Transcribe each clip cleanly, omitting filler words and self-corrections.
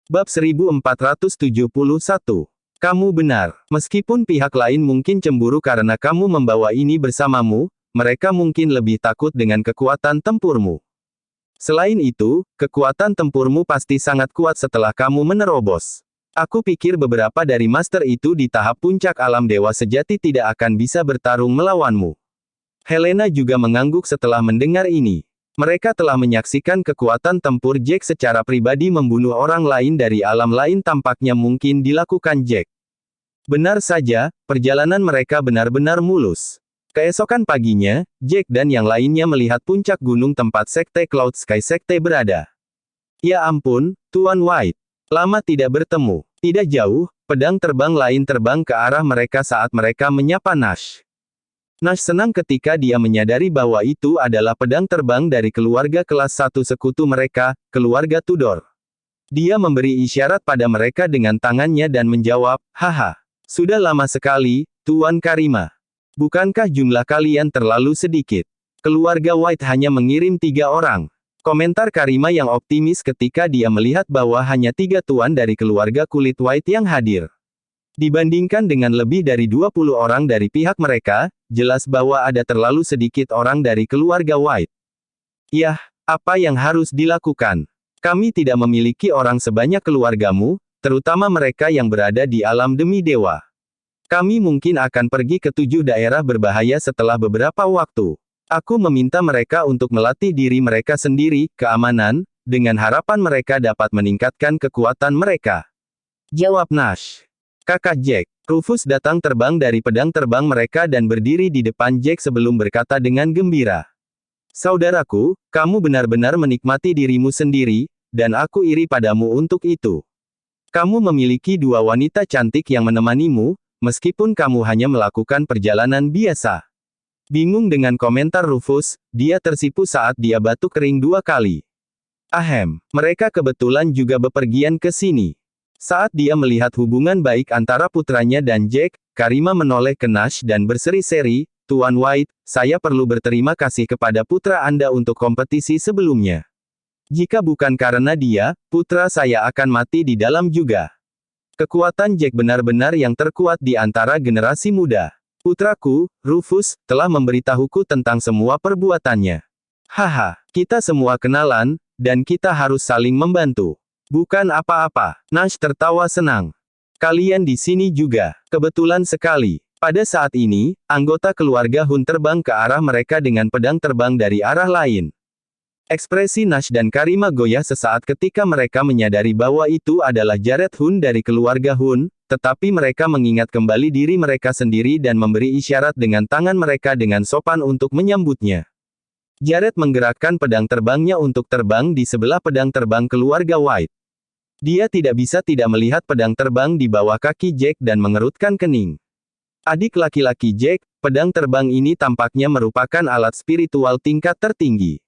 Bab 1471. Kamu benar. Meskipun pihak lain mungkin cemburu karena kamu membawa ini bersamamu, mereka mungkin lebih takut dengan kekuatan tempurmu. Selain itu, kekuatan tempurmu pasti sangat kuat setelah kamu menerobos. Aku pikir beberapa dari master itu di tahap puncak alam dewa sejati tidak akan bisa bertarung melawanmu. Helena juga mengangguk setelah mendengar ini. Mereka telah menyaksikan kekuatan tempur Jack secara pribadi membunuh orang lain dari alam lain tampaknya mungkin dilakukan Jack. Benar saja, perjalanan mereka benar-benar mulus. Keesokan paginya, Jack dan yang lainnya melihat puncak gunung tempat Sekte Cloud Sky Sekte berada. Ya ampun, Tuan White. Lama tidak bertemu. Tidak jauh, pedang terbang lain terbang ke arah mereka saat mereka menyapa Nash. Nash senang ketika dia menyadari bahwa itu adalah pedang terbang dari keluarga kelas 1 sekutu mereka, keluarga Tudor. Dia memberi isyarat pada mereka dengan tangannya dan menjawab, "Haha. Sudah lama sekali, Tuan Karima. Bukankah jumlah kalian terlalu sedikit? Keluarga White hanya mengirim 3 orang." Komentar Karima yang optimis ketika dia melihat bahwa hanya 3 tuan dari keluarga kulit White yang hadir. Dibandingkan dengan lebih dari 20 orang dari pihak mereka, jelas bahwa ada terlalu sedikit orang dari keluarga White. Yah, apa yang harus dilakukan? Kami tidak memiliki orang sebanyak keluargamu, terutama mereka yang berada di alam demi dewa. Kami mungkin akan pergi ke 7 daerah berbahaya setelah beberapa waktu. Aku meminta mereka untuk melatih diri mereka sendiri, keamanan, dengan harapan mereka dapat meningkatkan kekuatan mereka. Jawab Nash. Kakak Jack. Rufus datang terbang dari pedang terbang mereka dan berdiri di depan Jack sebelum berkata dengan gembira. Saudaraku, kamu benar-benar menikmati dirimu sendiri, dan aku iri padamu untuk itu. Kamu memiliki 2 wanita cantik yang menemanimu, meskipun kamu hanya melakukan perjalanan biasa. Bingung dengan komentar Rufus, dia tersipu saat dia batuk kering 2 kali. Ahem, mereka kebetulan juga bepergian ke sini. Saat dia melihat hubungan baik antara putranya dan Jack, Karima menoleh ke Nash dan berseri-seri, Tuan White, saya perlu berterima kasih kepada putra Anda untuk kompetisi sebelumnya. Jika bukan karena dia, putra saya akan mati di dalam juga. Kekuatan Jack benar-benar yang terkuat di antara generasi muda. Putraku, Rufus, telah memberitahuku tentang semua perbuatannya. Haha, kita semua kenalan, dan kita harus saling membantu. Bukan apa-apa. Nash tertawa senang. Kalian di sini juga. Kebetulan sekali. Pada saat ini, anggota keluarga Hun terbang ke arah mereka dengan pedang terbang dari arah lain. Ekspresi Nash dan Karima goyah sesaat ketika mereka menyadari bahwa itu adalah Jared Hun dari keluarga Hun, tetapi mereka mengingat kembali diri mereka sendiri dan memberi isyarat dengan tangan mereka dengan sopan untuk menyambutnya. Jared menggerakkan pedang terbangnya untuk terbang di sebelah pedang terbang keluarga White. Dia tidak bisa tidak melihat pedang terbang di bawah kaki Jack dan mengerutkan kening. Adik laki-laki Jack, pedang terbang ini tampaknya merupakan alat spiritual tingkat tertinggi.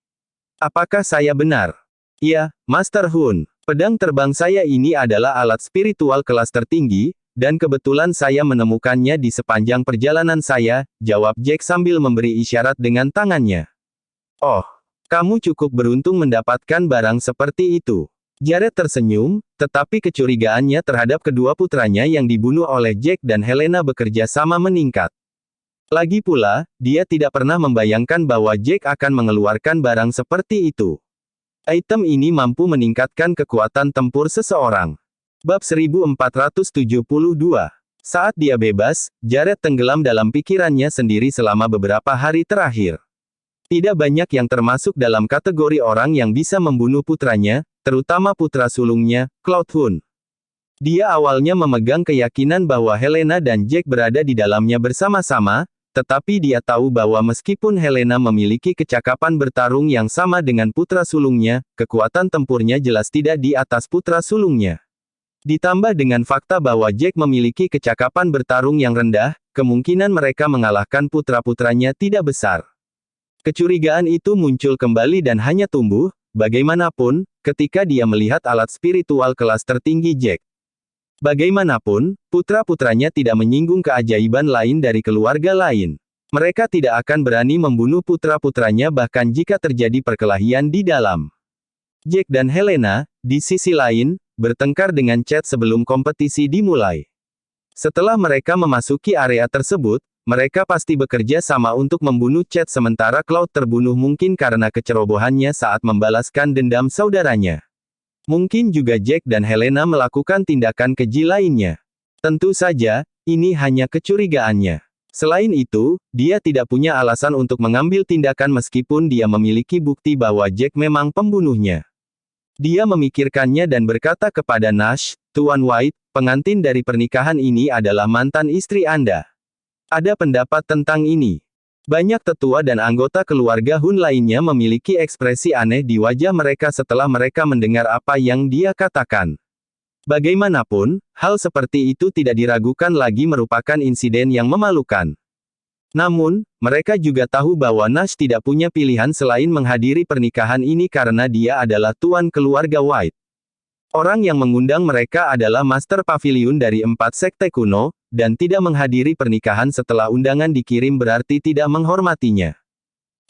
Apakah saya benar? Ya, Master Hun. Pedang terbang saya ini adalah alat spiritual kelas tertinggi, dan kebetulan saya menemukannya di sepanjang perjalanan saya, jawab Jack sambil memberi isyarat dengan tangannya. Oh, kamu cukup beruntung mendapatkan barang seperti itu. Jared tersenyum, tetapi kecurigaannya terhadap kedua putranya yang dibunuh oleh Jack dan Helena bekerja sama meningkat. Lagi pula, dia tidak pernah membayangkan bahwa Jack akan mengeluarkan barang seperti itu. Item ini mampu meningkatkan kekuatan tempur seseorang. Bab 1472. Saat dia bebas, Jared tenggelam dalam pikirannya sendiri selama beberapa hari terakhir. Tidak banyak yang termasuk dalam kategori orang yang bisa membunuh putranya, terutama putra sulungnya, Cloud Hun. Dia awalnya memegang keyakinan bahwa Helena dan Jack berada di dalamnya bersama-sama, tetapi dia tahu bahwa meskipun Helena memiliki kecakapan bertarung yang sama dengan putra sulungnya, kekuatan tempurnya jelas tidak di atas putra sulungnya. Ditambah dengan fakta bahwa Jack memiliki kecakapan bertarung yang rendah, kemungkinan mereka mengalahkan putra-putranya tidak besar. Kecurigaan itu muncul kembali dan hanya tumbuh, bagaimanapun, ketika dia melihat alat spiritual kelas tertinggi Jack. Bagaimanapun, putra-putranya tidak menyinggung keajaiban lain dari keluarga lain. Mereka tidak akan berani membunuh putra-putranya bahkan jika terjadi perkelahian di dalam. Jack dan Helena, di sisi lain, bertengkar dengan Chet sebelum kompetisi dimulai. Setelah mereka memasuki area tersebut, mereka pasti bekerja sama untuk membunuh Chet sementara Cloud terbunuh mungkin karena kecerobohannya saat membalaskan dendam saudaranya. Mungkin juga Jack dan Helena melakukan tindakan keji lainnya. Tentu saja, ini hanya kecurigaannya. Selain itu, dia tidak punya alasan untuk mengambil tindakan meskipun dia memiliki bukti bahwa Jack memang pembunuhnya. Dia memikirkannya dan berkata kepada Nash, "Tuan White, pengantin dari pernikahan ini adalah mantan istri Anda. Ada pendapat tentang ini." Banyak tetua dan anggota keluarga Hun lainnya memiliki ekspresi aneh di wajah mereka setelah mereka mendengar apa yang dia katakan. Bagaimanapun, hal seperti itu tidak diragukan lagi merupakan insiden yang memalukan. Namun, mereka juga tahu bahwa Nash tidak punya pilihan selain menghadiri pernikahan ini karena dia adalah tuan keluarga White. Orang yang mengundang mereka adalah Master Pavilion dari 4 sekte kuno, dan tidak menghadiri pernikahan setelah undangan dikirim berarti tidak menghormatinya.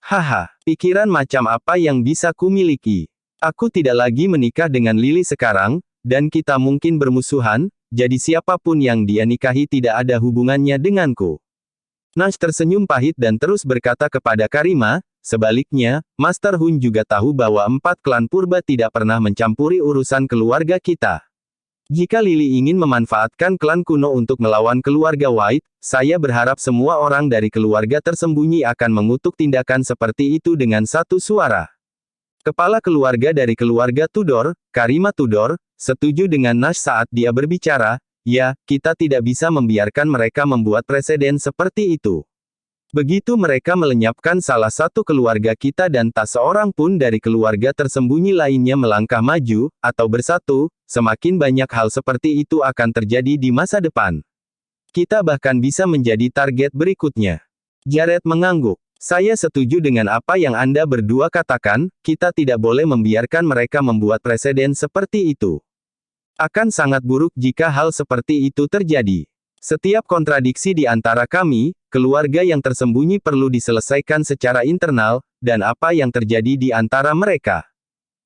Haha, pikiran macam apa yang bisa kumiliki? Aku tidak lagi menikah dengan Lily sekarang, dan kita mungkin bermusuhan, jadi siapapun yang dia nikahi tidak ada hubungannya denganku. Nash tersenyum pahit dan terus berkata kepada Karima, sebaliknya, Master Hun juga tahu bahwa 4 klan purba tidak pernah mencampuri urusan keluarga kita. Jika Lily ingin memanfaatkan klan kuno untuk melawan keluarga White, saya berharap semua orang dari keluarga tersembunyi akan mengutuk tindakan seperti itu dengan satu suara. Kepala keluarga dari keluarga Tudor, Karima Tudor, setuju dengan Nash saat dia berbicara, "Ya, kita tidak bisa membiarkan mereka membuat preseden seperti itu. Begitu mereka melenyapkan salah satu keluarga kita dan tak seorang pun dari keluarga tersembunyi lainnya melangkah maju, atau bersatu, semakin banyak hal seperti itu akan terjadi di masa depan. Kita bahkan bisa menjadi target berikutnya." Jared mengangguk. "Saya setuju dengan apa yang Anda berdua katakan, kita tidak boleh membiarkan mereka membuat preseden seperti itu. Akan sangat buruk jika hal seperti itu terjadi. Setiap kontradiksi di antara kami, keluarga yang tersembunyi perlu diselesaikan secara internal, dan apa yang terjadi di antara mereka.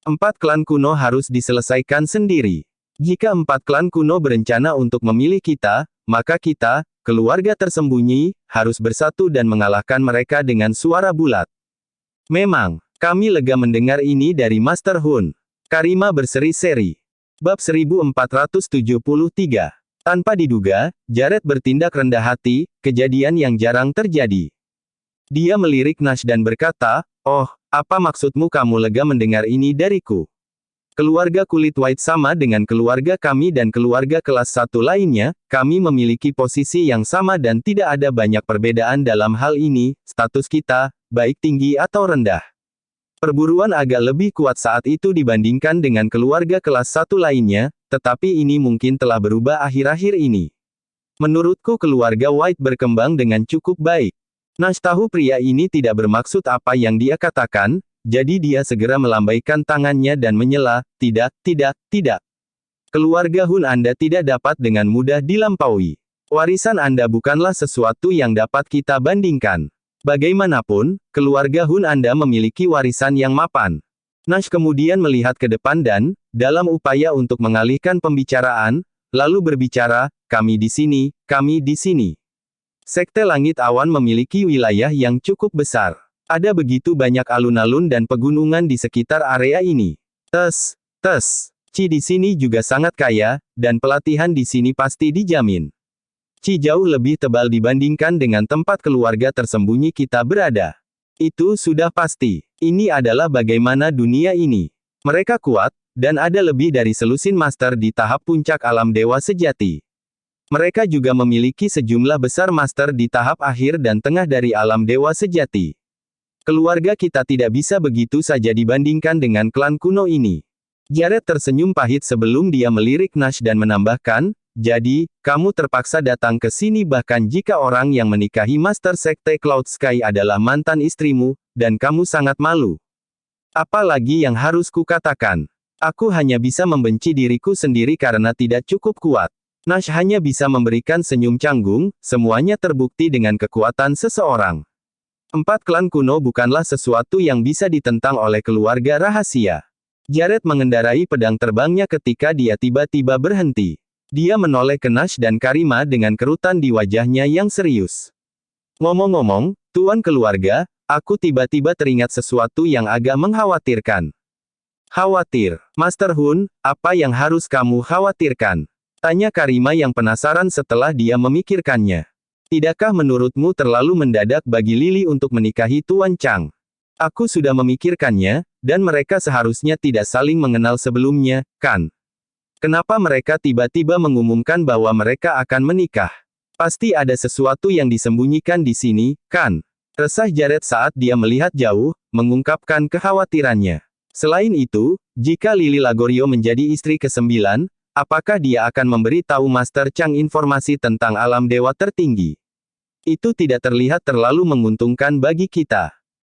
4 klan kuno harus diselesaikan sendiri. Jika 4 klan kuno berencana untuk memilih kita, maka kita, keluarga tersembunyi, harus bersatu dan mengalahkan mereka dengan suara bulat." "Memang, kami lega mendengar ini dari Master Hun." Karima berseri-seri. Bab 1473. Tanpa diduga, Jared bertindak rendah hati, kejadian yang jarang terjadi. Dia melirik Nash dan berkata, "Oh, apa maksudmu kamu lega mendengar ini dariku? Keluarga kulit White sama dengan keluarga kami dan keluarga kelas 1 lainnya, kami memiliki posisi yang sama dan tidak ada banyak perbedaan dalam hal ini, status kita, baik tinggi atau rendah. Perburuan agak lebih kuat saat itu dibandingkan dengan keluarga kelas 1 lainnya, tetapi ini mungkin telah berubah akhir-akhir ini. Menurutku keluarga White berkembang dengan cukup baik." Nash tahu pria ini tidak bermaksud apa yang dia katakan, jadi dia segera melambaikan tangannya dan menyela, "Tidak, tidak, tidak. Keluarga Hun Anda tidak dapat dengan mudah dilampaui. Warisan Anda bukanlah sesuatu yang dapat kita bandingkan. Bagaimanapun, keluarga Hun Anda memiliki warisan yang mapan." Nash kemudian melihat ke depan dan, dalam upaya untuk mengalihkan pembicaraan, lalu berbicara, "Kami di sini, kami di sini. Sekte Langit Awan memiliki wilayah yang cukup besar. Ada begitu banyak alun-alun dan pegunungan di sekitar area ini. Tes, Ci di sini juga sangat kaya, dan pelatihan di sini pasti dijamin. Ci jauh lebih tebal dibandingkan dengan tempat keluarga tersembunyi kita berada. Itu sudah pasti. Ini adalah bagaimana dunia ini. Mereka kuat, dan ada lebih dari selusin master di tahap puncak alam dewa sejati. Mereka juga memiliki sejumlah besar master di tahap akhir dan tengah dari alam dewa sejati. Keluarga kita tidak bisa begitu saja dibandingkan dengan klan kuno ini." Jared tersenyum pahit sebelum dia melirik Nash dan menambahkan, "Jadi, kamu terpaksa datang ke sini bahkan jika orang yang menikahi Master Sekte Cloud Sky adalah mantan istrimu, dan kamu sangat malu. Apa lagi yang harus kukatakan? Aku hanya bisa membenci diriku sendiri karena tidak cukup kuat." Nash hanya bisa memberikan senyum canggung, semuanya terbukti dengan kekuatan seseorang. 4 klan kuno bukanlah sesuatu yang bisa ditentang oleh keluarga rahasia. Jared mengendarai pedang terbangnya ketika dia tiba-tiba berhenti. Dia menoleh ke Nash dan Karima dengan kerutan di wajahnya yang serius. Ngomong-ngomong, Tuan Keluarga, aku tiba-tiba teringat sesuatu yang agak mengkhawatirkan. Khawatir, Master Hun, apa yang harus kamu khawatirkan? Tanya Karima yang penasaran setelah dia memikirkannya. Tidakkah menurutmu terlalu mendadak bagi Lily untuk menikahi Tuan Chang? Aku sudah memikirkannya, dan mereka seharusnya tidak saling mengenal sebelumnya, kan? Kenapa mereka tiba-tiba mengumumkan bahwa mereka akan menikah? Pasti ada sesuatu yang disembunyikan di sini, kan? Resah Jared saat dia melihat jauh, mengungkapkan kekhawatirannya. Selain itu, jika Lily Lagorio menjadi istri ke-9, apakah dia akan memberi tahu Master Chang informasi tentang alam dewa tertinggi? Itu tidak terlihat terlalu menguntungkan bagi kita.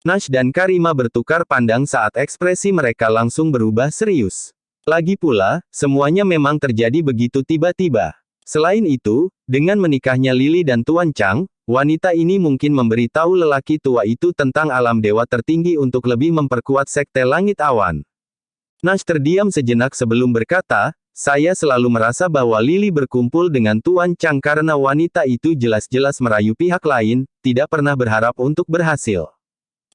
Nash dan Karima bertukar pandang saat ekspresi mereka langsung berubah serius. Lagi pula, semuanya memang terjadi begitu tiba-tiba. Selain itu, dengan menikahnya Lily dan Tuan Chang, wanita ini mungkin memberitahu lelaki tua itu tentang alam dewa tertinggi untuk lebih memperkuat sekte langit awan. Nash terdiam sejenak sebelum berkata, saya selalu merasa bahwa Lily berkumpul dengan Tuan Chang karena wanita itu jelas-jelas merayu pihak lain, tidak pernah berharap untuk berhasil.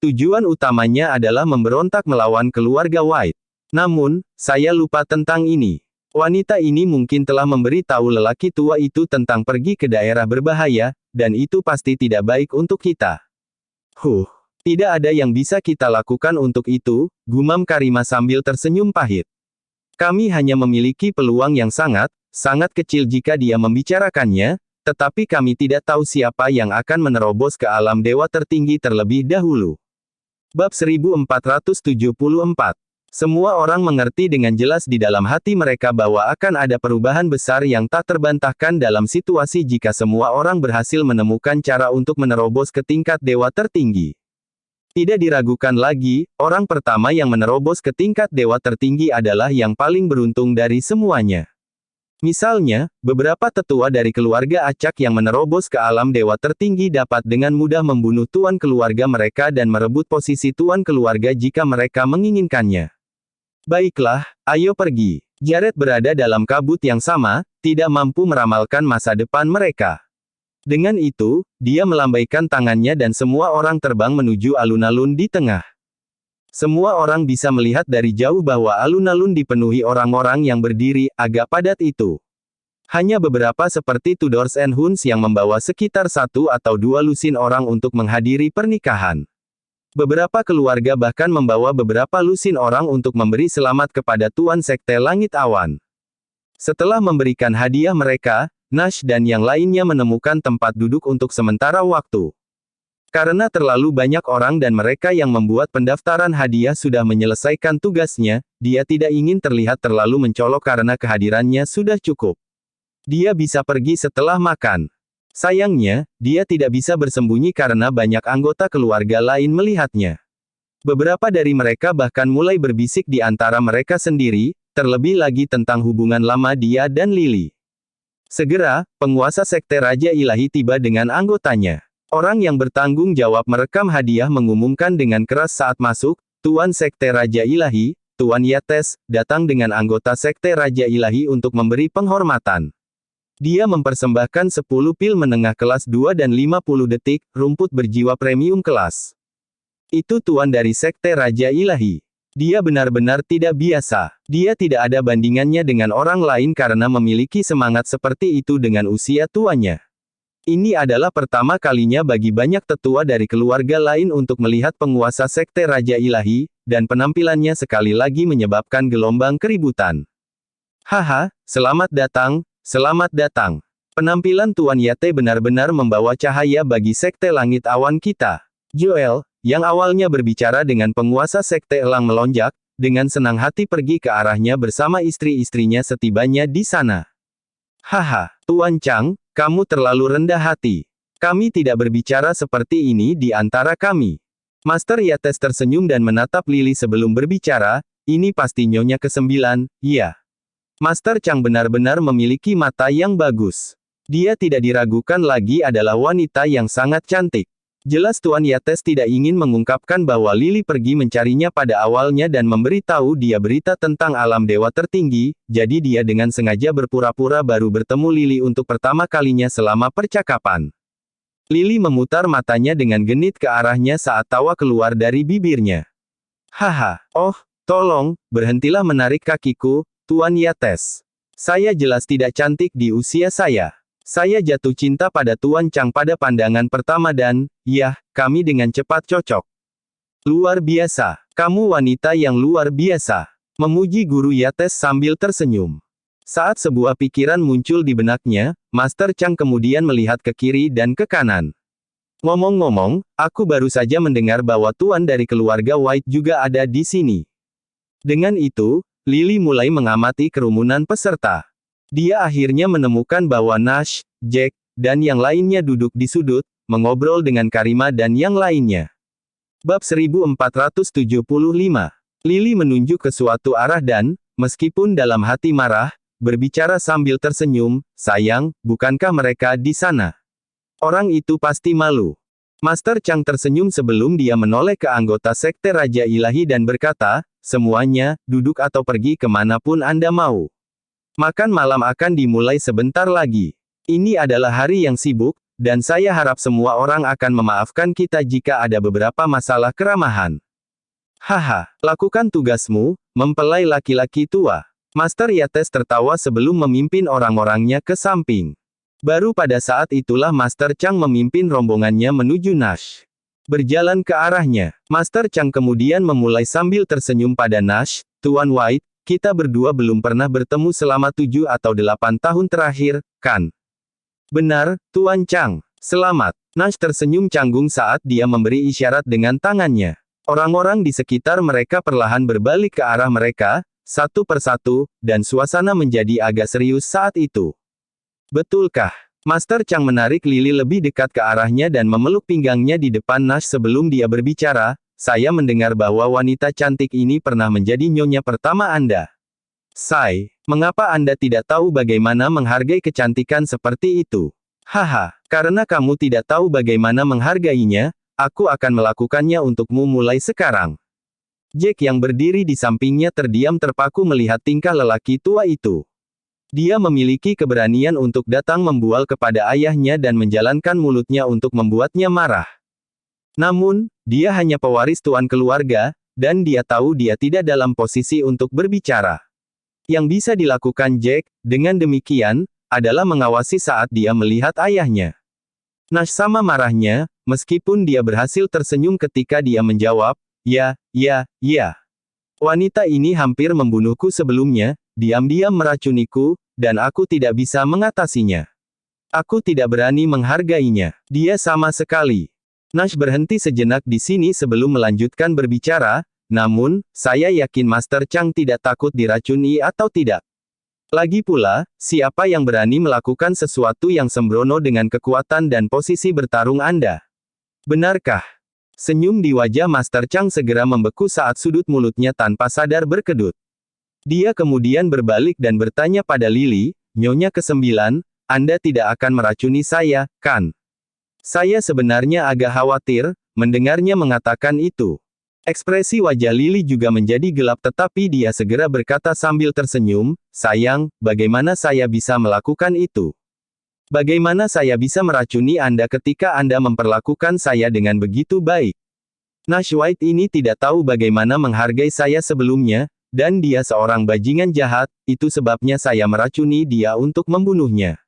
Tujuan utamanya adalah memberontak melawan keluarga White. Namun, saya lupa tentang ini. Wanita ini mungkin telah memberitahu lelaki tua itu tentang pergi ke daerah berbahaya, dan itu pasti tidak baik untuk kita. Tidak ada yang bisa kita lakukan untuk itu, gumam Karima sambil tersenyum pahit. Kami hanya memiliki peluang yang sangat kecil jika dia membicarakannya, tetapi kami tidak tahu siapa yang akan menerobos ke alam dewa tertinggi terlebih dahulu. Bab 1474. Semua orang mengerti dengan jelas di dalam hati mereka bahwa akan ada perubahan besar yang tak terbantahkan dalam situasi jika semua orang berhasil menemukan cara untuk menerobos ke tingkat dewa tertinggi. Tidak diragukan lagi, orang pertama yang menerobos ke tingkat dewa tertinggi adalah yang paling beruntung dari semuanya. Misalnya, beberapa tetua dari keluarga acak yang menerobos ke alam dewa tertinggi dapat dengan mudah membunuh tuan keluarga mereka dan merebut posisi tuan keluarga jika mereka menginginkannya. Baiklah, ayo pergi. Jared berada dalam kabut yang sama, tidak mampu meramalkan masa depan mereka. Dengan itu, dia melambaikan tangannya dan semua orang terbang menuju alun-alun di tengah. Semua orang bisa melihat dari jauh bahwa alun-alun dipenuhi orang-orang yang berdiri, agak padat itu. Hanya beberapa seperti Tudors and Huns yang membawa sekitar 1 atau 2 lusin orang untuk menghadiri pernikahan. Beberapa keluarga bahkan membawa beberapa lusin orang untuk memberi selamat kepada Tuan Sekte Langit Awan. Setelah memberikan hadiah mereka, Nash dan yang lainnya menemukan tempat duduk untuk sementara waktu. Karena terlalu banyak orang dan mereka yang membuat pendaftaran hadiah sudah menyelesaikan tugasnya, dia tidak ingin terlihat terlalu mencolok karena kehadirannya sudah cukup. Dia bisa pergi setelah makan. Sayangnya, dia tidak bisa bersembunyi karena banyak anggota keluarga lain melihatnya. Beberapa dari mereka bahkan mulai berbisik di antara mereka sendiri, terlebih lagi tentang hubungan lama dia dan Lily. Segera, penguasa Sekte Raja Ilahi tiba dengan anggotanya. Orang yang bertanggung jawab merekam hadiah mengumumkan dengan keras saat masuk, Tuan Sekte Raja Ilahi, Tuan Yates, datang dengan anggota Sekte Raja Ilahi untuk memberi penghormatan. Dia mempersembahkan 10 pil menengah kelas 2 dan 50 detik, rumput berjiwa premium kelas. Itu Tuan dari Sekte Raja Ilahi. Dia benar-benar tidak biasa. Dia tidak ada bandingannya dengan orang lain karena memiliki semangat seperti itu dengan usia tuanya. Ini adalah pertama kalinya bagi banyak tetua dari keluarga lain untuk melihat penguasa Sekte Raja Ilahi, dan penampilannya sekali lagi menyebabkan gelombang keributan. Haha, selamat datang, selamat datang. Penampilan Tuan Yate benar-benar membawa cahaya bagi Sekte Langit Awan kita. Joel, yang awalnya berbicara dengan penguasa Sekte Elang melonjak, dengan senang hati pergi ke arahnya bersama istri-istrinya setibanya di sana. Haha, Tuan Chang, kamu terlalu rendah hati. Kami tidak berbicara seperti ini di antara kami. Master Yates tersenyum dan menatap Lily sebelum berbicara, ini pasti nyonya ke-9, iya. Master Chang benar-benar memiliki mata yang bagus. Dia tidak diragukan lagi adalah wanita yang sangat cantik. Jelas Tuan Yates tidak ingin mengungkapkan bahwa Lily pergi mencarinya pada awalnya dan memberitahu dia berita tentang alam dewa tertinggi, jadi dia dengan sengaja berpura-pura baru bertemu Lily untuk pertama kalinya selama percakapan. Lily memutar matanya dengan genit ke arahnya saat tawa keluar dari bibirnya. Haha, oh, tolong, berhentilah menarik kakiku, Tuan Yates. Saya jelas tidak cantik di usia saya. Saya jatuh cinta pada Tuan Chang pada pandangan pertama dan, yah, kami dengan cepat cocok. Luar biasa. Kamu wanita yang luar biasa. Memuji Guru Yates sambil tersenyum. Saat sebuah pikiran muncul di benaknya, Master Chang kemudian melihat ke kiri dan ke kanan. Ngomong-ngomong, aku baru saja mendengar bahwa Tuan dari keluarga White juga ada di sini. Dengan itu, Lily mulai mengamati kerumunan peserta. Dia akhirnya menemukan bahwa Nash, Jack, dan yang lainnya duduk di sudut, mengobrol dengan Karima dan yang lainnya. Bab 1475. Lily menunjuk ke suatu arah dan, meskipun dalam hati marah, berbicara sambil tersenyum, sayang, bukankah mereka di sana? Orang itu pasti malu. Master Chang tersenyum sebelum dia menoleh ke anggota Sekte Raja Ilahi dan berkata, semuanya, duduk atau pergi kemanapun Anda mau. Makan malam akan dimulai sebentar lagi. Ini adalah hari yang sibuk, dan saya harap semua orang akan memaafkan kita jika ada beberapa masalah keramahan. Haha, lakukan tugasmu, mempelai laki-laki tua. Master Yates tertawa sebelum memimpin orang-orangnya ke samping. Baru pada saat itulah Master Chang memimpin rombongannya menuju Nash. Berjalan ke arahnya, Master Chang kemudian memulai sambil tersenyum pada Nash, Tuan White, kita berdua belum pernah bertemu selama 7 atau 8 tahun terakhir, kan? Benar, Tuan Chang. Selamat. Nash tersenyum canggung saat dia memberi isyarat dengan tangannya. Orang-orang di sekitar mereka perlahan berbalik ke arah mereka, satu persatu, dan suasana menjadi agak serius saat itu. Betulkah? Master Chang menarik Lily lebih dekat ke arahnya dan memeluk pinggangnya di depan Nash sebelum dia berbicara. Saya mendengar bahwa wanita cantik ini pernah menjadi nyonya pertama Anda. Sai, mengapa Anda tidak tahu bagaimana menghargai kecantikan seperti itu? Haha, karena kamu tidak tahu bagaimana menghargainya, aku akan melakukannya untukmu mulai sekarang. Jack yang berdiri di sampingnya terdiam terpaku melihat tingkah lelaki tua itu. Dia memiliki keberanian untuk datang membual kepada ayahnya dan menjalankan mulutnya untuk membuatnya marah. Namun, dia hanya pewaris tuan keluarga, dan dia tahu dia tidak dalam posisi untuk berbicara. Yang bisa dilakukan Jack, dengan demikian, adalah mengawasi saat dia melihat ayahnya. Nash sama marahnya, meskipun dia berhasil tersenyum ketika dia menjawab, ya. Wanita ini hampir membunuhku sebelumnya, diam-diam meracuniku, dan aku tidak bisa mengatasinya. Aku tidak berani menghargainya. Dia sama sekali. Nash berhenti sejenak di sini sebelum melanjutkan berbicara, namun, saya yakin Master Chang tidak takut diracuni atau tidak. Lagi pula, siapa yang berani melakukan sesuatu yang sembrono dengan kekuatan dan posisi bertarung Anda? Benarkah? Senyum di wajah Master Chang segera membeku saat sudut mulutnya tanpa sadar berkedut. Dia kemudian berbalik dan bertanya pada Lily, Nyonya ke-9, Anda tidak akan meracuni saya, kan? Saya sebenarnya agak khawatir, mendengarnya mengatakan itu. Ekspresi wajah Lily juga menjadi gelap tetapi dia segera berkata sambil tersenyum, sayang, bagaimana saya bisa melakukan itu? Bagaimana saya bisa meracuni Anda ketika Anda memperlakukan saya dengan begitu baik? Nash White ini tidak tahu bagaimana menghargai saya sebelumnya, dan dia seorang bajingan jahat, itu sebabnya saya meracuni dia untuk membunuhnya.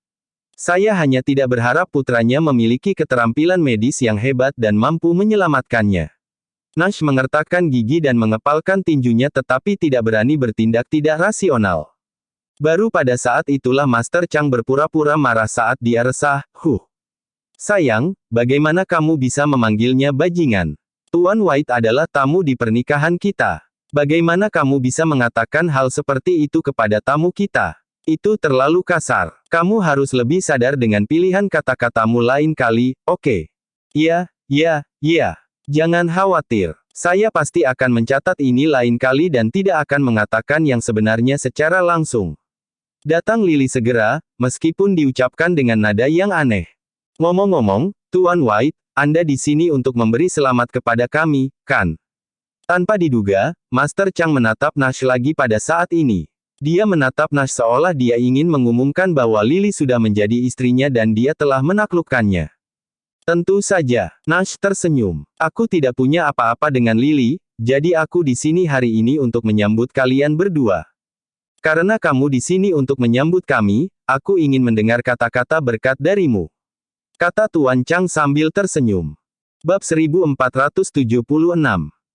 Saya hanya tidak berharap putranya memiliki keterampilan medis yang hebat dan mampu menyelamatkannya. Nash mengertakkan gigi dan mengepalkan tinjunya tetapi tidak berani bertindak tidak rasional. Baru pada saat itulah Master Chang berpura-pura marah saat dia resah, Sayang, bagaimana kamu bisa memanggilnya bajingan? Tuan White adalah tamu di pernikahan kita. Bagaimana kamu bisa mengatakan hal seperti itu kepada tamu kita? Itu terlalu kasar. Kamu harus lebih sadar dengan pilihan kata-katamu lain kali, oke? Iya. Jangan khawatir. Saya pasti akan mencatat ini lain kali dan tidak akan mengatakan yang sebenarnya secara langsung. Datang Lily segera, meskipun diucapkan dengan nada yang aneh. Ngomong-ngomong, Tuan White, Anda di sini untuk memberi selamat kepada kami, kan? Tanpa diduga, Master Chang menatap Nash lagi pada saat ini. Dia menatap Nash seolah dia ingin mengumumkan bahwa Lily sudah menjadi istrinya dan dia telah menaklukkannya. Tentu saja, Nash tersenyum. Aku tidak punya apa-apa dengan Lily, jadi aku di sini hari ini untuk menyambut kalian berdua. Karena kamu di sini untuk menyambut kami, aku ingin mendengar kata-kata berkat darimu. Kata Tuan Chang sambil tersenyum. Bab 1476.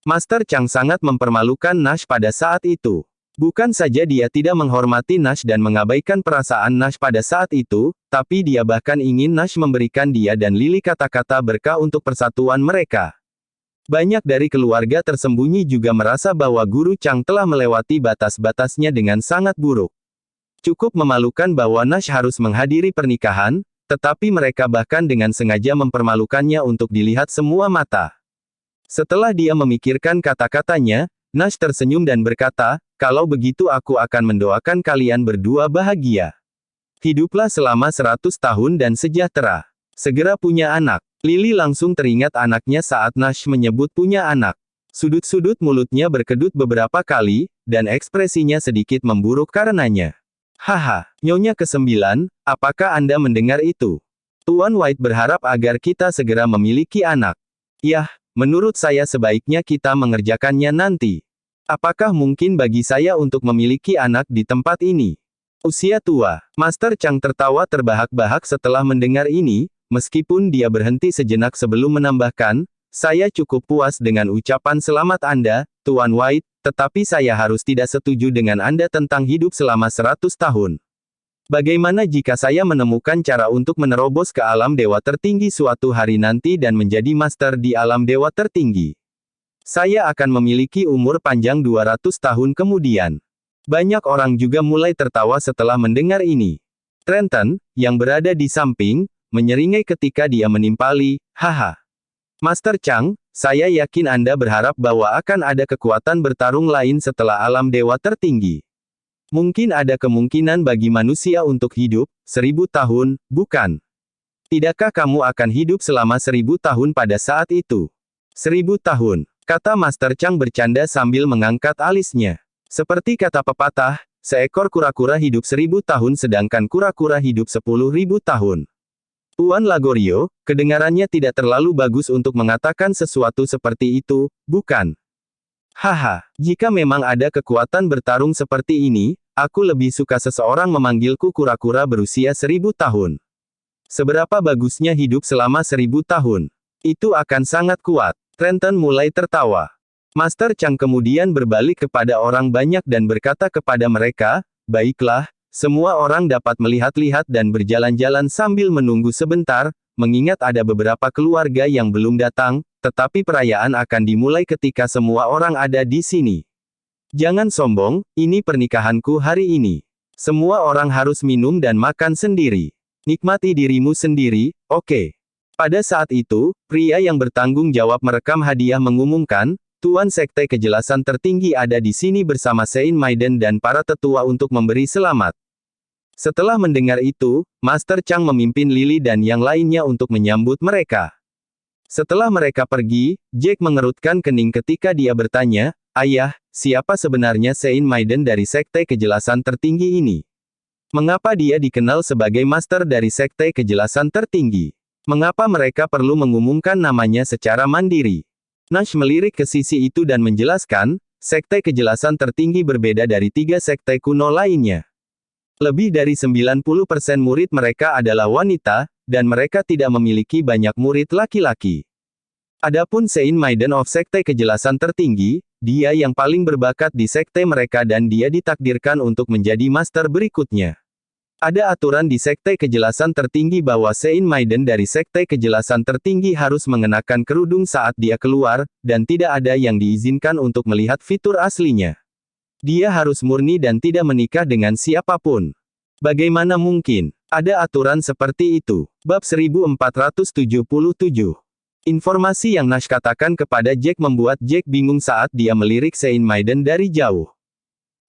Master Chang sangat mempermalukan Nash pada saat itu. Bukan saja dia tidak menghormati Nash dan mengabaikan perasaan Nash pada saat itu, tapi dia bahkan ingin Nash memberikan dia dan Lily kata-kata berkah untuk persatuan mereka. Banyak dari keluarga tersembunyi juga merasa bahwa Guru Chang telah melewati batas-batasnya dengan sangat buruk. Cukup memalukan bahwa Nash harus menghadiri pernikahan, tetapi mereka bahkan dengan sengaja mempermalukannya untuk dilihat semua mata. Setelah dia memikirkan kata-katanya, Nash tersenyum dan berkata, kalau begitu aku akan mendoakan kalian berdua bahagia. Hiduplah selama 100 tahun dan sejahtera. Segera punya anak. Lily langsung teringat anaknya saat Nash menyebut punya anak. Sudut-sudut mulutnya berkedut beberapa kali, dan ekspresinya sedikit memburuk karenanya. Haha, Nyonya ke-9, apakah Anda mendengar itu? Tuan White berharap agar kita segera memiliki anak. Yah, menurut saya sebaiknya kita mengerjakannya nanti. Apakah mungkin bagi saya untuk memiliki anak di tempat ini? Usia tua. Master Chang tertawa terbahak-bahak setelah mendengar ini, meskipun dia berhenti sejenak sebelum menambahkan, saya cukup puas dengan ucapan selamat Anda, Tuan White, tetapi saya harus tidak setuju dengan Anda tentang hidup selama 100 tahun. Bagaimana jika saya menemukan cara untuk menerobos ke alam dewa tertinggi suatu hari nanti dan menjadi master di alam dewa tertinggi? Saya akan memiliki umur panjang 200 tahun kemudian. Banyak orang juga mulai tertawa setelah mendengar ini. Trenton, yang berada di samping, menyeringai ketika dia menimpali, haha. Master Chang, saya yakin Anda berharap bahwa akan ada kekuatan bertarung lain setelah alam dewa tertinggi. Mungkin ada kemungkinan bagi manusia untuk hidup, 1000 tahun, bukan? Tidakkah kamu akan hidup selama 1000 tahun pada saat itu? 1000 tahun, kata Master Chang bercanda sambil mengangkat alisnya. Seperti kata pepatah, seekor kura-kura hidup 1000 tahun sedangkan kura-kura hidup 10.000 tahun. Tuan Lagorio, kedengarannya tidak terlalu bagus untuk mengatakan sesuatu seperti itu, bukan? Haha, jika memang ada kekuatan bertarung seperti ini, aku lebih suka seseorang memanggilku kura-kura berusia 1000 tahun. Seberapa bagusnya hidup selama 1000 tahun? Itu akan sangat kuat. Trenton mulai tertawa. Master Chang kemudian berbalik kepada orang banyak dan berkata kepada mereka, baiklah, semua orang dapat melihat-lihat dan berjalan-jalan sambil menunggu sebentar, mengingat ada beberapa keluarga yang belum datang, tetapi perayaan akan dimulai ketika semua orang ada di sini. Jangan sombong, ini pernikahanku hari ini. Semua orang harus minum dan makan sendiri. Nikmati dirimu sendiri, oke. Pada saat itu, pria yang bertanggung jawab merekam hadiah mengumumkan, Tuan Sekte Kejelasan Tertinggi ada di sini bersama Saint Maiden dan para tetua untuk memberi selamat. Setelah mendengar itu, Master Chang memimpin Lily dan yang lainnya untuk menyambut mereka. Setelah mereka pergi, Jack mengerutkan kening ketika dia bertanya, ayah, siapa sebenarnya Saint Maiden dari Sekte Kejelasan Tertinggi ini? Mengapa dia dikenal sebagai Master dari Sekte Kejelasan Tertinggi? Mengapa mereka perlu mengumumkan namanya secara mandiri? Nash melirik ke sisi itu dan menjelaskan, Sekte Kejelasan Tertinggi berbeda dari 3 sekte kuno lainnya. Lebih dari 90% murid mereka adalah wanita, dan mereka tidak memiliki banyak murid laki-laki. Adapun Saint Maiden of Sekte Kejelasan Tertinggi, dia yang paling berbakat di sekte mereka dan dia ditakdirkan untuk menjadi master berikutnya. Ada aturan di Sekte Kejelasan Tertinggi bahwa Saint Maiden dari Sekte Kejelasan Tertinggi harus mengenakan kerudung saat dia keluar, dan tidak ada yang diizinkan untuk melihat fitur aslinya. Dia harus murni dan tidak menikah dengan siapapun. Bagaimana mungkin ada aturan seperti itu? Bab 1477. Informasi yang Nash katakan kepada Jack membuat Jack bingung saat dia melirik Saint Maiden dari jauh.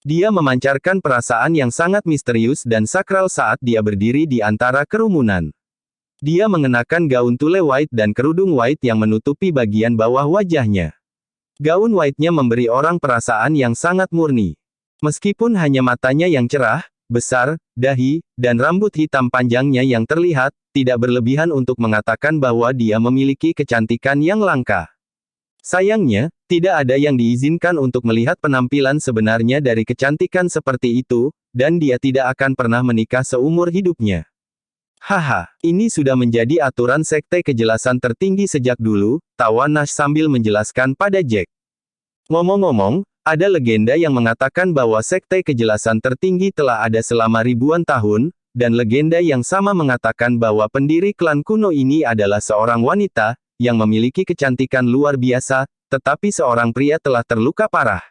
Dia memancarkan perasaan yang sangat misterius dan sakral saat dia berdiri di antara kerumunan. Dia mengenakan gaun tule white dan kerudung white yang menutupi bagian bawah wajahnya. Gaun white-nya memberi orang perasaan yang sangat murni. Meskipun hanya matanya yang cerah, besar, dahi, dan rambut hitam panjangnya yang terlihat, tidak berlebihan untuk mengatakan bahwa dia memiliki kecantikan yang langka. Sayangnya, tidak ada yang diizinkan untuk melihat penampilan sebenarnya dari kecantikan seperti itu, dan dia tidak akan pernah menikah seumur hidupnya. Haha, ini sudah menjadi aturan sekte kejelasan tertinggi sejak dulu, tawa Nash sambil menjelaskan pada Jack. Ngomong-ngomong, ada legenda yang mengatakan bahwa sekte kejelasan tertinggi telah ada selama ribuan tahun, dan legenda yang sama mengatakan bahwa pendiri klan kuno ini adalah seorang wanita, yang memiliki kecantikan luar biasa, tetapi seorang pria telah terluka parah.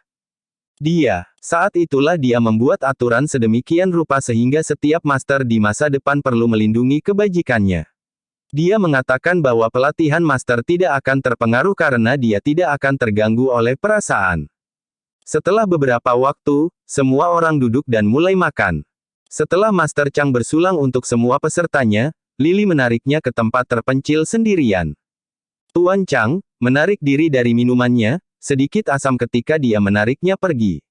Saat itulah dia membuat aturan sedemikian rupa sehingga setiap master di masa depan perlu melindungi kebajikannya. Dia mengatakan bahwa pelatihan master tidak akan terpengaruh karena dia tidak akan terganggu oleh perasaan. Setelah beberapa waktu, semua orang duduk dan mulai makan. Setelah Master Chang bersulang untuk semua pesertanya, Lily menariknya ke tempat terpencil sendirian. Tuan Chang menarik diri dari minumannya, sedikit asam ketika dia menariknya pergi.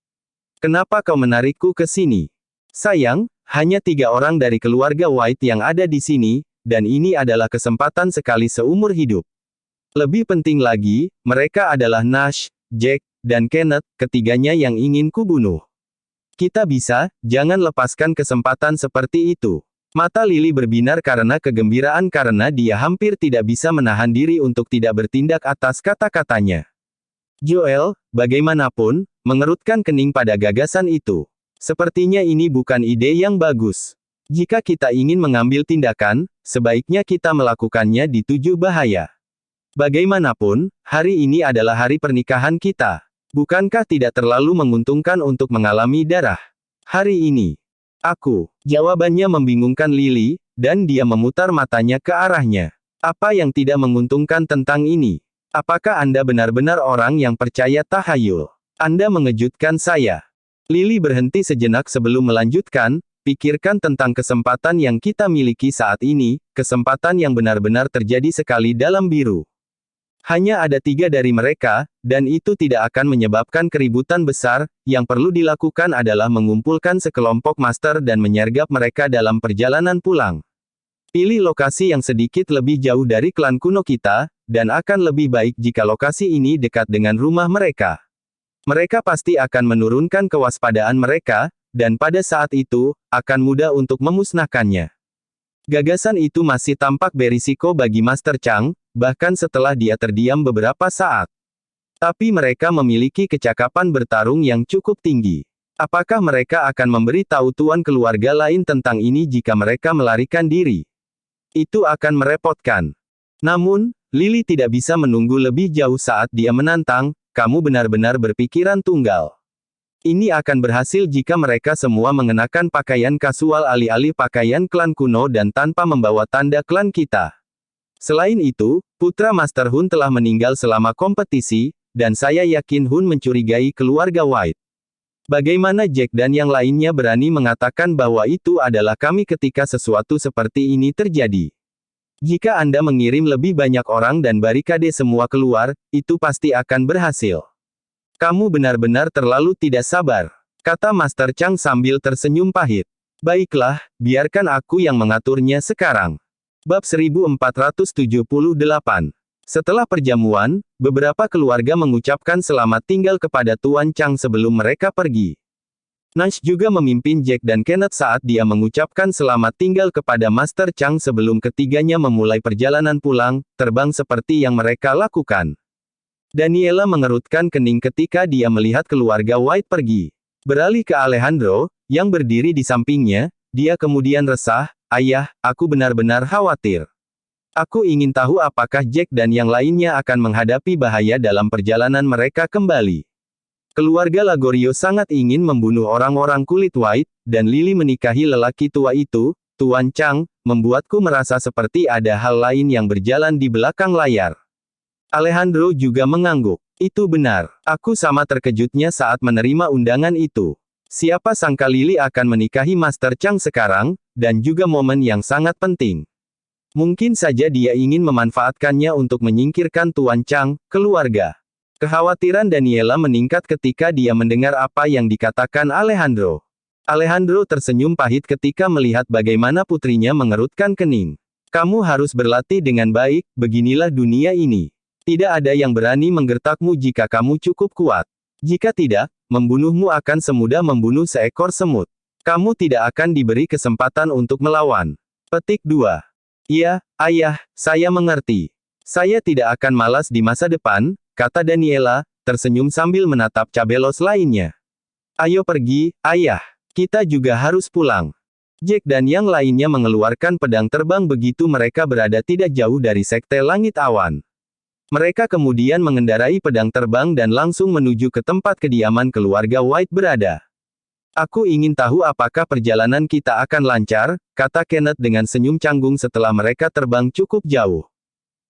Kenapa kau menarikku ke sini? Sayang, hanya 3 orang dari keluarga White yang ada di sini, dan ini adalah kesempatan sekali seumur hidup. Lebih penting lagi, mereka adalah Nash, Jack, dan Kenneth, ketiganya yang ingin kubunuh. Kita bisa, jangan lepaskan kesempatan seperti itu. Mata Lily berbinar karena kegembiraan karena dia hampir tidak bisa menahan diri untuk tidak bertindak atas kata-katanya. Joel, bagaimanapun, mengerutkan kening pada gagasan itu. Sepertinya ini bukan ide yang bagus. Jika kita ingin mengambil tindakan, sebaiknya kita melakukannya di 7 bahaya. Bagaimanapun, hari ini adalah hari pernikahan kita. Bukankah tidak terlalu menguntungkan untuk mengalami darah? Hari ini. Jawabannya membingungkan Lily, dan dia memutar matanya ke arahnya. Apa yang tidak menguntungkan tentang ini? Apakah Anda benar-benar orang yang percaya tahayul? Anda mengejutkan saya. Lily berhenti sejenak sebelum melanjutkan, pikirkan tentang kesempatan yang kita miliki saat ini, kesempatan yang benar-benar terjadi sekali dalam biru. Hanya ada 3 dari mereka, dan itu tidak akan menyebabkan keributan besar, yang perlu dilakukan adalah mengumpulkan sekelompok master dan menyergap mereka dalam perjalanan pulang. Pilih lokasi yang sedikit lebih jauh dari klan kuno kita, dan akan lebih baik jika lokasi ini dekat dengan rumah mereka. Mereka pasti akan menurunkan kewaspadaan mereka, dan pada saat itu, akan mudah untuk memusnahkannya. Gagasan itu masih tampak berisiko bagi Master Chang, bahkan setelah dia terdiam beberapa saat. Tapi mereka memiliki kecakapan bertarung yang cukup tinggi. Apakah mereka akan memberi tahu tuan keluarga lain tentang ini jika mereka melarikan diri? Itu akan merepotkan. Namun, Lily tidak bisa menunggu lebih jauh saat dia menantang, kamu benar-benar berpikiran tunggal. Ini akan berhasil jika mereka semua mengenakan pakaian kasual alih-alih pakaian klan kuno dan tanpa membawa tanda klan kita. Selain itu, putra Master Hun telah meninggal selama kompetisi, dan saya yakin Hun mencurigai keluarga White. Bagaimana Jack dan yang lainnya berani mengatakan bahwa itu adalah kami ketika sesuatu seperti ini terjadi? Jika Anda mengirim lebih banyak orang dan barikade semua keluar, itu pasti akan berhasil. Kamu benar-benar terlalu tidak sabar, kata Master Chang sambil tersenyum pahit. Baiklah, biarkan aku yang mengaturnya sekarang. Bab 1478. Setelah perjamuan, beberapa keluarga mengucapkan selamat tinggal kepada Tuan Chang sebelum mereka pergi. Nash juga memimpin Jack dan Kenneth saat dia mengucapkan selamat tinggal kepada Master Chang sebelum ketiganya memulai perjalanan pulang, terbang seperti yang mereka lakukan. Daniela mengerutkan kening ketika dia melihat keluarga White pergi. Beralih ke Alejandro, yang berdiri di sampingnya, dia kemudian resah, "Ayah, aku benar-benar khawatir. Aku ingin tahu apakah Jack dan yang lainnya akan menghadapi bahaya dalam perjalanan mereka kembali." Keluarga Lagorio sangat ingin membunuh orang-orang kulit white, dan Lily menikahi lelaki tua itu, Tuan Chang, membuatku merasa seperti ada hal lain yang berjalan di belakang layar. Alejandro juga mengangguk. Itu benar. Aku sama terkejutnya saat menerima undangan itu. Siapa sangka Lily akan menikahi Master Chang sekarang, dan juga momen yang sangat penting. Mungkin saja dia ingin memanfaatkannya untuk menyingkirkan Tuan Chang, keluarga. Kekhawatiran Daniela meningkat ketika dia mendengar apa yang dikatakan Alejandro. Alejandro tersenyum pahit ketika melihat bagaimana putrinya mengerutkan kening. Kamu harus berlatih dengan baik, beginilah dunia ini. Tidak ada yang berani menggertakmu jika kamu cukup kuat. Jika tidak, membunuhmu akan semudah membunuh seekor semut. Kamu tidak akan diberi kesempatan untuk melawan. Petik 2. Iya, ayah, saya mengerti. Saya tidak akan malas di masa depan, kata Daniela, tersenyum sambil menatap cabelos lainnya. Ayo pergi, ayah. Kita juga harus pulang. Jack dan yang lainnya mengeluarkan pedang terbang begitu mereka berada tidak jauh dari Sekte Langit Awan. Mereka kemudian mengendarai pedang terbang dan langsung menuju ke tempat kediaman keluarga White berada. Aku ingin tahu apakah perjalanan kita akan lancar, kata Kenneth dengan senyum canggung setelah mereka terbang cukup jauh.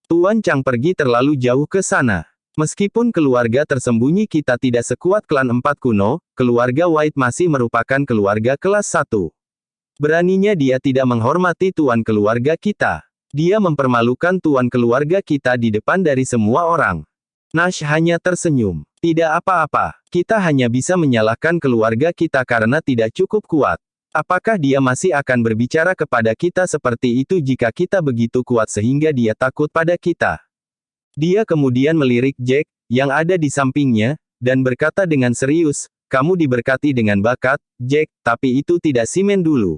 Tuan Chang pergi terlalu jauh ke sana. Meskipun keluarga tersembunyi kita tidak sekuat klan 4 kuno, keluarga White masih merupakan keluarga kelas 1. Beraninya dia tidak menghormati tuan keluarga kita. Dia mempermalukan tuan keluarga kita di depan dari semua orang. Nash hanya tersenyum. Tidak apa-apa, kita hanya bisa menyalahkan keluarga kita karena tidak cukup kuat. Apakah dia masih akan berbicara kepada kita seperti itu jika kita begitu kuat sehingga dia takut pada kita? Dia kemudian melirik Jack, yang ada di sampingnya, dan berkata dengan serius, kamu diberkati dengan bakat, Jack, tapi itu tidak simen dulu.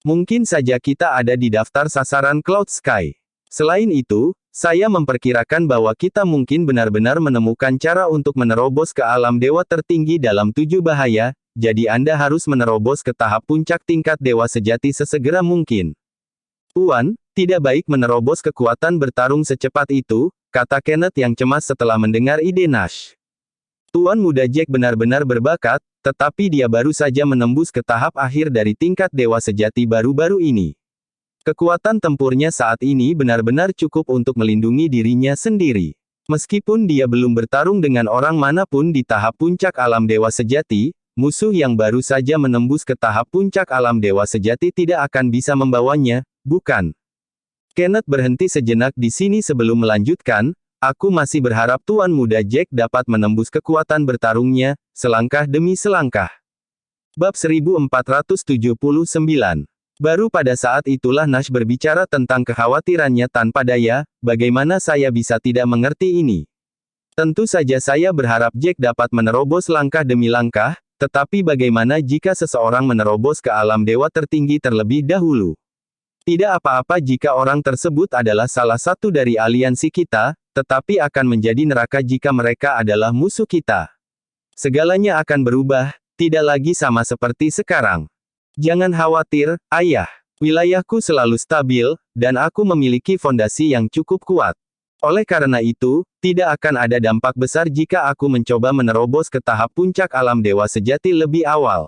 Mungkin saja kita ada di daftar sasaran Cloud Sky. Selain itu, saya memperkirakan bahwa kita mungkin benar-benar menemukan cara untuk menerobos ke alam dewa tertinggi dalam 7 bahaya, jadi Anda harus menerobos ke tahap puncak tingkat dewa sejati sesegera mungkin. Tuan, tidak baik menerobos kekuatan bertarung secepat itu, kata Kenneth yang cemas setelah mendengar ide Nash. Tuan muda Jack benar-benar berbakat, tetapi dia baru saja menembus ke tahap akhir dari tingkat dewa sejati baru-baru ini. Kekuatan tempurnya saat ini benar-benar cukup untuk melindungi dirinya sendiri. Meskipun dia belum bertarung dengan orang manapun di tahap puncak alam dewa sejati, musuh yang baru saja menembus ke tahap puncak alam dewa sejati tidak akan bisa membawanya, bukan? Kenneth berhenti sejenak di sini sebelum melanjutkan, aku masih berharap Tuan Muda Jack dapat menembus kekuatan bertarungnya, selangkah demi selangkah. Bab 1479. Baru pada saat itulah Nash berbicara tentang kekhawatirannya tanpa daya, bagaimana saya bisa tidak mengerti ini? Tentu saja saya berharap Jack dapat menerobos langkah demi langkah, tetapi bagaimana jika seseorang menerobos ke alam dewa tertinggi terlebih dahulu? Tidak apa-apa jika orang tersebut adalah salah satu dari aliansi kita, tetapi akan menjadi neraka jika mereka adalah musuh kita. Segalanya akan berubah, tidak lagi sama seperti sekarang. Jangan khawatir, ayah. Wilayahku selalu stabil, dan aku memiliki fondasi yang cukup kuat. Oleh karena itu, tidak akan ada dampak besar jika aku mencoba menerobos ke tahap puncak alam dewa sejati lebih awal.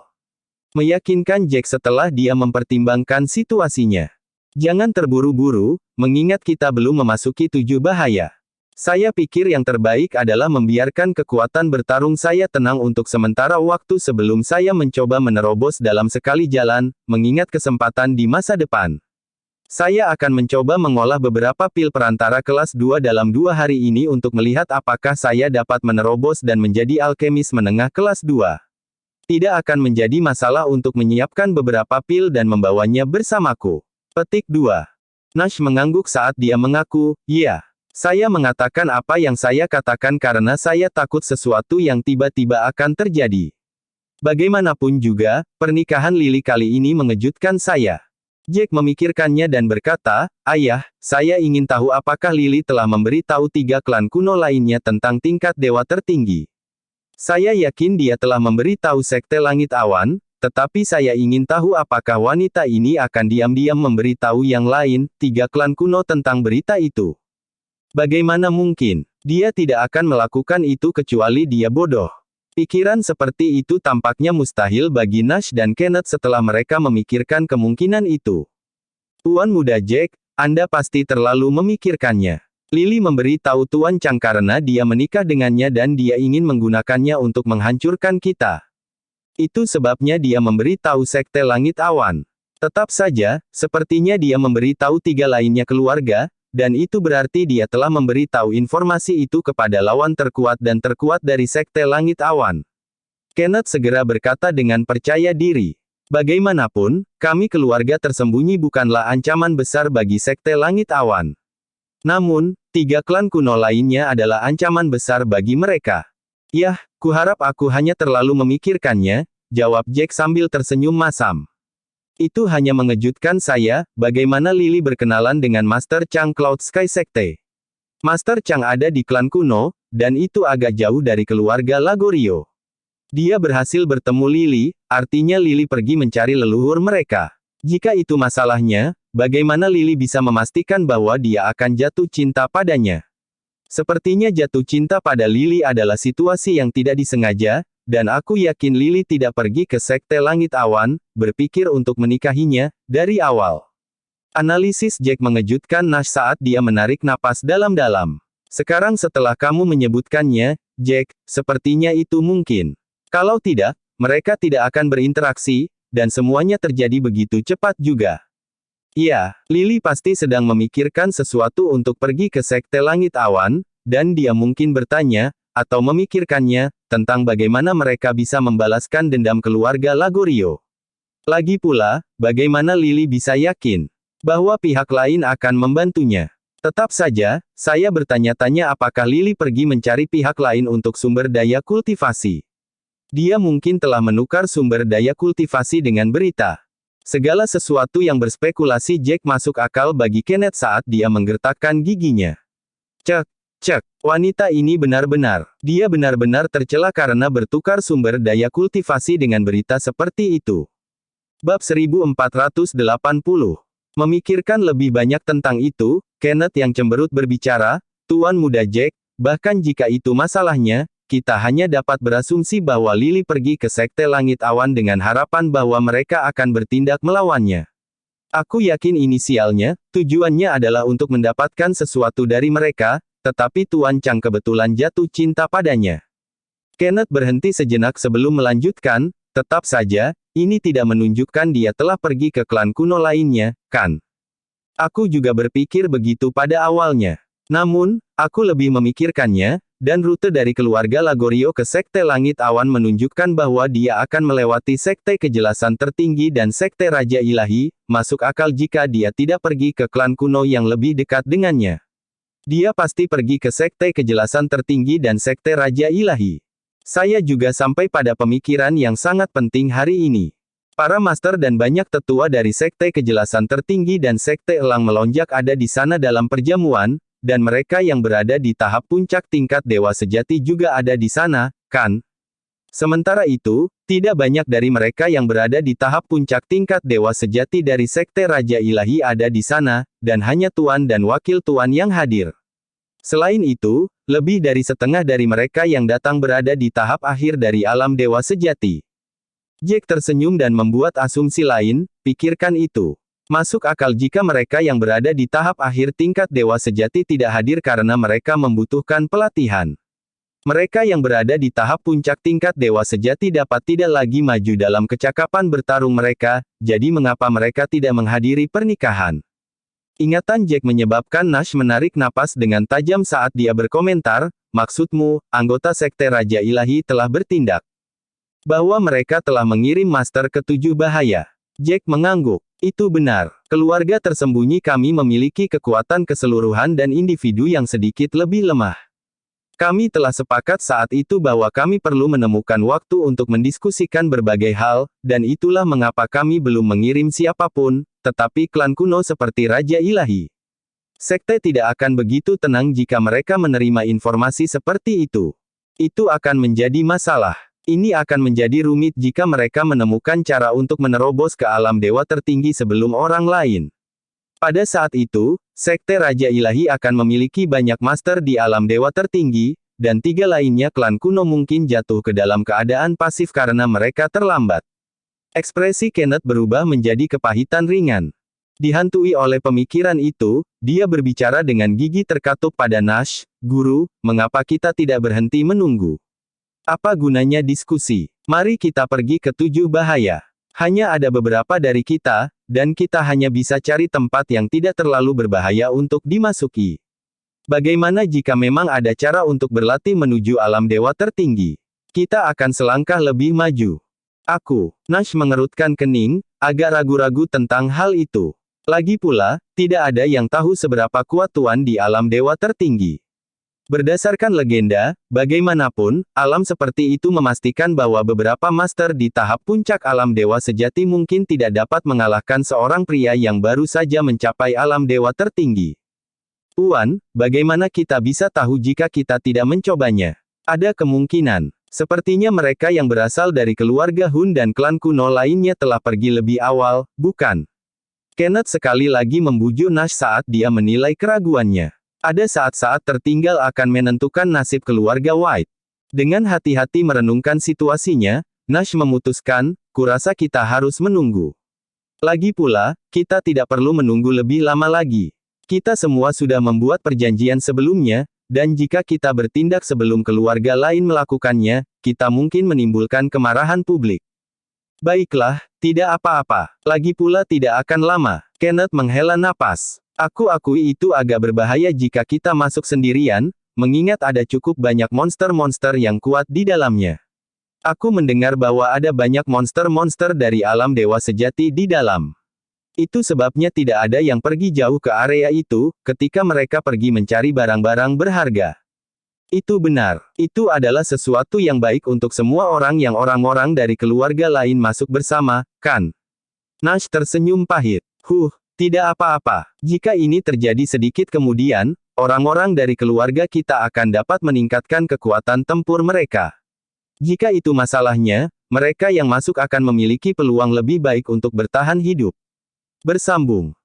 Meyakinkan Jack setelah dia mempertimbangkan situasinya. Jangan terburu-buru, mengingat kita belum memasuki 7 bahaya. Saya pikir yang terbaik adalah membiarkan kekuatan bertarung saya tenang untuk sementara waktu sebelum saya mencoba menerobos dalam sekali jalan, mengingat kesempatan di masa depan. Saya akan mencoba mengolah beberapa pil perantara kelas 2 dalam 2 hari ini untuk melihat apakah saya dapat menerobos dan menjadi alkemis menengah kelas 2. Tidak akan menjadi masalah untuk menyiapkan beberapa pil dan membawanya bersamaku. Petik 2. Nash mengangguk saat dia mengaku, "Iya. Saya mengatakan apa yang saya katakan karena saya takut sesuatu yang tiba-tiba akan terjadi. Bagaimanapun juga, pernikahan Lily kali ini mengejutkan saya." Jack memikirkannya dan berkata, "Ayah, saya ingin tahu apakah Lily telah memberi tahu 3 klan kuno lainnya tentang tingkat dewa tertinggi. Saya yakin dia telah memberi tahu Sekte Langit Awan, tetapi saya ingin tahu apakah wanita ini akan diam-diam memberi tahu yang lain, 3 klan kuno tentang berita itu. Bagaimana mungkin? Dia tidak akan melakukan itu kecuali dia bodoh." Pikiran seperti itu tampaknya mustahil bagi Nash dan Kenneth setelah mereka memikirkan kemungkinan itu. "Tuan Muda Jack, Anda pasti terlalu memikirkannya. Lily memberi tahu Tuan Chang karena dia menikah dengannya dan dia ingin menggunakannya untuk menghancurkan kita. Itu sebabnya dia memberi tahu Sekte Langit Awan. Tetap saja, sepertinya dia memberi tahu 3 lainnya keluarga, dan itu berarti dia telah memberi tahu informasi itu kepada lawan terkuat dan terkuat dari Sekte Langit Awan. Kenneth segera berkata dengan percaya diri. Bagaimanapun, kami keluarga tersembunyi bukanlah ancaman besar bagi Sekte Langit Awan. Namun, 3 klan kuno lainnya adalah ancaman besar bagi mereka. Yah, kuharap aku hanya terlalu memikirkannya, jawab Jack sambil tersenyum masam. Itu hanya mengejutkan saya, bagaimana Lily berkenalan dengan Master Chang Cloud Sky Sekte. Master Chang ada di klan kuno, dan itu agak jauh dari keluarga Lagorio. Dia berhasil bertemu Lily, artinya Lily pergi mencari leluhur mereka. Jika itu masalahnya, bagaimana Lily bisa memastikan bahwa dia akan jatuh cinta padanya? Sepertinya jatuh cinta pada Lily adalah situasi yang tidak disengaja, dan aku yakin Lily tidak pergi ke Sekte Langit Awan, berpikir untuk menikahinya, dari awal. Analisis Jack mengejutkan Nash saat dia menarik napas dalam-dalam. Sekarang setelah kamu menyebutkannya, Jack, sepertinya itu mungkin. Kalau tidak, mereka tidak akan berinteraksi, dan semuanya terjadi begitu cepat juga. Iya, Lily pasti sedang memikirkan sesuatu untuk pergi ke Sekte Langit Awan, dan dia mungkin bertanya, atau memikirkannya, tentang bagaimana mereka bisa membalaskan dendam keluarga Lagorio. Lagi pula, bagaimana Lily bisa yakin bahwa pihak lain akan membantunya? Tetap saja, saya bertanya-tanya apakah Lily pergi mencari pihak lain untuk sumber daya kultivasi. Dia mungkin telah menukar sumber daya kultivasi dengan berita. Segala sesuatu yang berspekulasi Jack masuk akal bagi Kenneth saat dia menggertakkan giginya. Cek. Cek, wanita ini benar-benar, dia benar-benar tercela karena bertukar sumber daya kultivasi dengan berita seperti itu. Bab 1480. Memikirkan lebih banyak tentang itu, Kenneth yang cemberut berbicara, Tuan Muda Jack, bahkan jika itu masalahnya, kita hanya dapat berasumsi bahwa Lily pergi ke Sekte Langit Awan dengan harapan bahwa mereka akan bertindak melawannya. Aku yakin inisialnya, tujuannya adalah untuk mendapatkan sesuatu dari mereka, tetapi Tuan Chang kebetulan jatuh cinta padanya. Kenneth berhenti sejenak sebelum melanjutkan, tetap saja, ini tidak menunjukkan dia telah pergi ke klan kuno lainnya, kan? Aku juga berpikir begitu pada awalnya. Namun, aku lebih memikirkannya, dan rute dari keluarga Lagorio ke Sekte Langit Awan menunjukkan bahwa dia akan melewati Sekte Kejelasan Tertinggi dan Sekte Raja Ilahi, masuk akal jika dia tidak pergi ke klan kuno yang lebih dekat dengannya. Dia pasti pergi ke Sekte Kejelasan Tertinggi dan Sekte Raja Ilahi. Saya juga sampai pada pemikiran yang sangat penting hari ini. Para master dan banyak tetua dari Sekte Kejelasan Tertinggi dan Sekte Elang Melonjak ada di sana dalam perjamuan, dan mereka yang berada di tahap puncak tingkat Dewa Sejati juga ada di sana, kan? Sementara itu, tidak banyak dari mereka yang berada di tahap puncak tingkat Dewa Sejati dari Sekte Raja Ilahi ada di sana, dan hanya Tuan dan Wakil Tuan yang hadir. Selain itu, lebih dari setengah dari mereka yang datang berada di tahap akhir dari alam Dewa Sejati. Jack tersenyum dan membuat asumsi lain, pikirkan itu. Masuk akal jika mereka yang berada di tahap akhir tingkat Dewa Sejati tidak hadir karena mereka membutuhkan pelatihan. Mereka yang berada di tahap puncak tingkat Dewa Sejati dapat tidak lagi maju dalam kecakapan bertarung mereka, jadi mengapa mereka tidak menghadiri pernikahan? Ingatan Jack menyebabkan Nash menarik napas dengan tajam saat dia berkomentar, maksudmu, anggota Sekte Raja Ilahi telah bertindak. Bahwa mereka telah mengirim Master ke-7 bahaya. Jack mengangguk. Itu benar. Keluarga tersembunyi kami memiliki kekuatan keseluruhan dan individu yang sedikit lebih lemah. Kami telah sepakat saat itu bahwa kami perlu menemukan waktu untuk mendiskusikan berbagai hal, dan itulah mengapa kami belum mengirim siapapun, tetapi klan kuno seperti Raja Ilahi. Sekte tidak akan begitu tenang jika mereka menerima informasi seperti itu. Itu akan menjadi masalah. Ini akan menjadi rumit jika mereka menemukan cara untuk menerobos ke alam dewa tertinggi sebelum orang lain. Pada saat itu, Sekte Raja Ilahi akan memiliki banyak master di alam dewa tertinggi, dan 3 lainnya klan kuno mungkin jatuh ke dalam keadaan pasif karena mereka terlambat. Ekspresi Kenneth berubah menjadi kepahitan ringan. Dihantui oleh pemikiran itu, dia berbicara dengan gigi terkatup pada Nash, "Guru, mengapa kita tidak berhenti menunggu? Apa gunanya diskusi? Mari kita pergi ke 7 bahaya." Hanya ada beberapa dari kita, dan kita hanya bisa cari tempat yang tidak terlalu berbahaya untuk dimasuki. Bagaimana jika memang ada cara untuk berlatih menuju alam dewa tertinggi? Kita akan selangkah lebih maju. Nash mengerutkan kening, agak ragu-ragu tentang hal itu. Lagi pula, tidak ada yang tahu seberapa kuat Tuan di alam dewa tertinggi. Berdasarkan legenda, bagaimanapun, alam seperti itu memastikan bahwa beberapa master di tahap puncak alam dewa sejati mungkin tidak dapat mengalahkan seorang pria yang baru saja mencapai alam dewa tertinggi. Tuan, bagaimana kita bisa tahu jika kita tidak mencobanya? Ada kemungkinan. Sepertinya mereka yang berasal dari keluarga Hun dan klan kuno lainnya telah pergi lebih awal, bukan? Kenneth sekali lagi membujuk Nash saat dia menilai keraguannya. Ada saat-saat tertinggal akan menentukan nasib keluarga White. Dengan hati-hati merenungkan situasinya, Nash memutuskan, kurasa kita harus menunggu. Lagi pula, kita tidak perlu menunggu lebih lama lagi. Kita semua sudah membuat perjanjian sebelumnya, dan jika kita bertindak sebelum keluarga lain melakukannya, kita mungkin menimbulkan kemarahan publik. Baiklah, tidak apa-apa. Lagi pula tidak akan lama. Kenneth menghela napas. Aku akui itu agak berbahaya jika kita masuk sendirian, mengingat ada cukup banyak monster-monster yang kuat di dalamnya. Aku mendengar bahwa ada banyak monster-monster dari alam dewa sejati di dalam. Itu sebabnya tidak ada yang pergi jauh ke area itu, ketika mereka pergi mencari barang-barang berharga. Itu benar. Itu adalah sesuatu yang baik untuk semua orang yang orang-orang dari keluarga lain masuk bersama, kan? Nash tersenyum pahit. Tidak apa-apa. Jika ini terjadi sedikit kemudian, orang-orang dari keluarga kita akan dapat meningkatkan kekuatan tempur mereka. Jika itu masalahnya, mereka yang masuk akan memiliki peluang lebih baik untuk bertahan hidup. Bersambung.